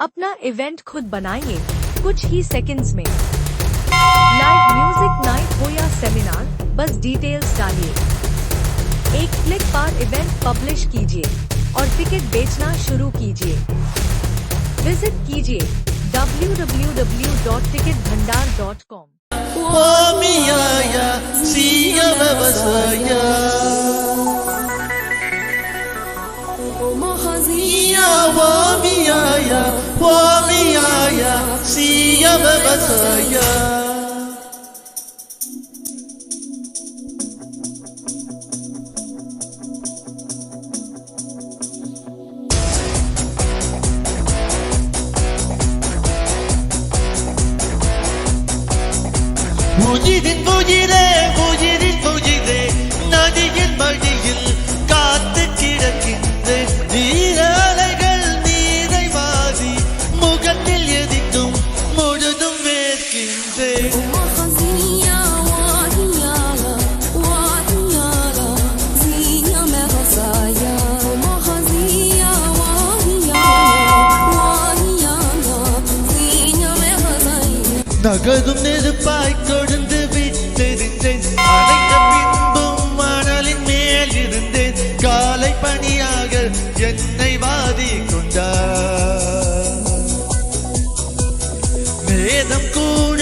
अपना इवेंट खुद बनाइए कुछ ही सेकंड्स में। लाइव म्यूजिक नाइट हो या सेमिनार, बस डिटेल्स डालिए। एक क्लिक पर इवेंट पब्लिश कीजिए और टिकट बेचना शुरू कीजिए। विजिट कीजिए www.ticketbhandar.com। உயிரே நதியின் மடியில் காத்து கிடக்கின்ற நீரலைகள் நீரை வாதி முகத்தில் எதிக்கும் முழுதும் வேர்க்கின்றேன்। நகரும் நெருப்பாய் கொழுந்து விட்டிருந்தேன், அணைந்த பின்பும் மணலின் மேல் இருந்தேன்। காலை பணியாக என்னை வாதி கொண்டார், வேதம் கூட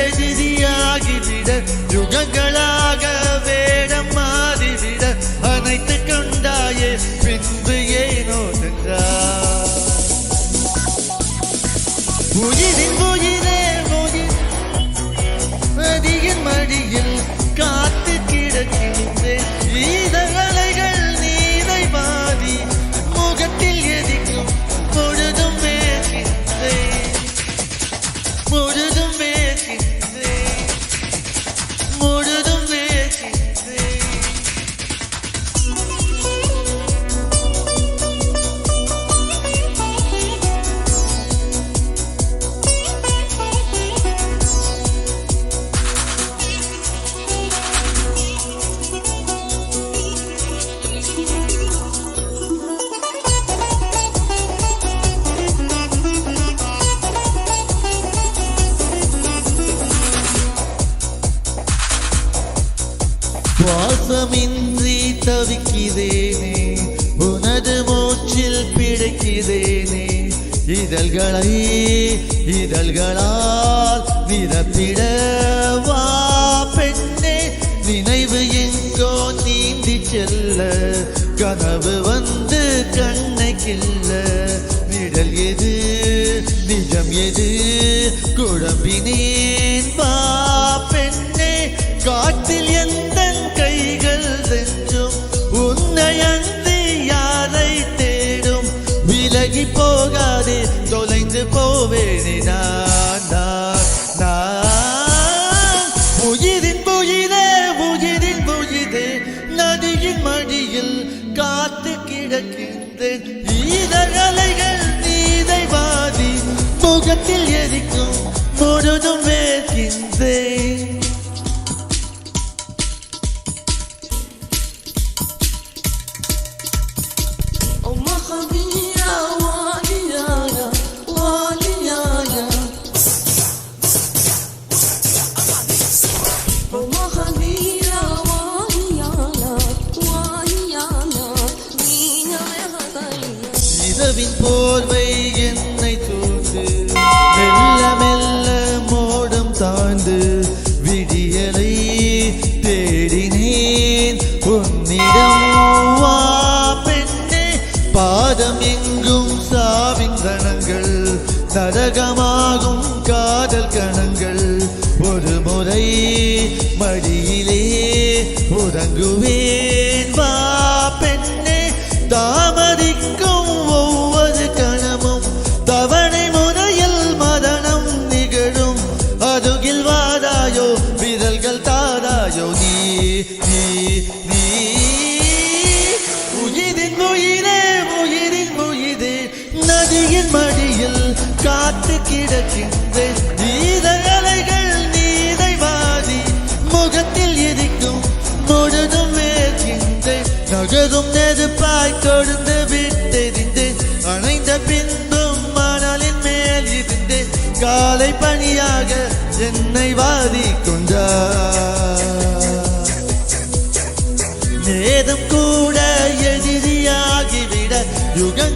எதிரியாகிவிட யுகங்களாக வேடம் மாறிவிட அணைத்து கொண்டாயே பின்பு ஏனோ சென்றார்। உயிரின் உயிரே நதியின் மடியில் காத்து கிடக்கின்றேன், ஈதலைகள் நீரை வாதி முகத்தில் எதிக்கும் முழுதும் வேர்க்கின்றேன், முழுதும் வேர்க்கின்றேன், முழுதும் வேர்க்கின்றேன்। சுவாசமின்றி தவிக்கிறேனே, உனது மூச்சில் பிடிக்கிறேனே। இதழ்களால் நிரப்பிட வா பெண்ணே, நினைவு எங்கோ நீந்தி செல்ல கனவு வந்து கண்ணை கில்ல। நிழல் எது நிஜம் எது குழம்பினேன் வா பெண்ணே, காட்டில் எந்த கைகள் செஞ்சும் உன்னை அன்றி யாரை தேடும்। விலகி போகாதே தொலைந்து போவேனே நான் உயிரின் உயிரே நதியின் மடியில் காத்து கிடக்கின்றேன், ஈதலைகள் நீரை வாதி முகத்தில் எரிக்கும் முழுதும் வேர்க்கின்றேன்। இரவின் போர்வை என்னை சூழ்ந்து மெல்ல மெல்ல மோடம் தாழ்ந்து விடியலை தேடினேன் உன்னிடம் வா பெண்ணே। பாதம் எங்கும் சாவின் கணங்கள், நரகமாகும் காதல் கணங்கள்। ஒரு முறை மடியிலே உறங்குவேன் வா பெண்ணே, தாமதிக்கும் ஒவ்வொரு கணமும் தவணை முறையில் மரணம் நிகழும்। அருகில் வாராயோ விரல்கள் தாராயோ நீ உயிரின் உயிரே நதியின் மடியில் காத்து கிடக்கின்றேன், ஈதலைகள் நீரை வாதி முகத்தில் எரிக்கும் முழுதும் வேர்க்கின்றேன்। நகரும் நெருப்பாய் கொழுந்து விட்டெறிந்தேன், அணைந்த பின்பும் மணலின் வாரி கொண்டார். நேதம் கூட எதிரியாகிவிட யுகங்கள்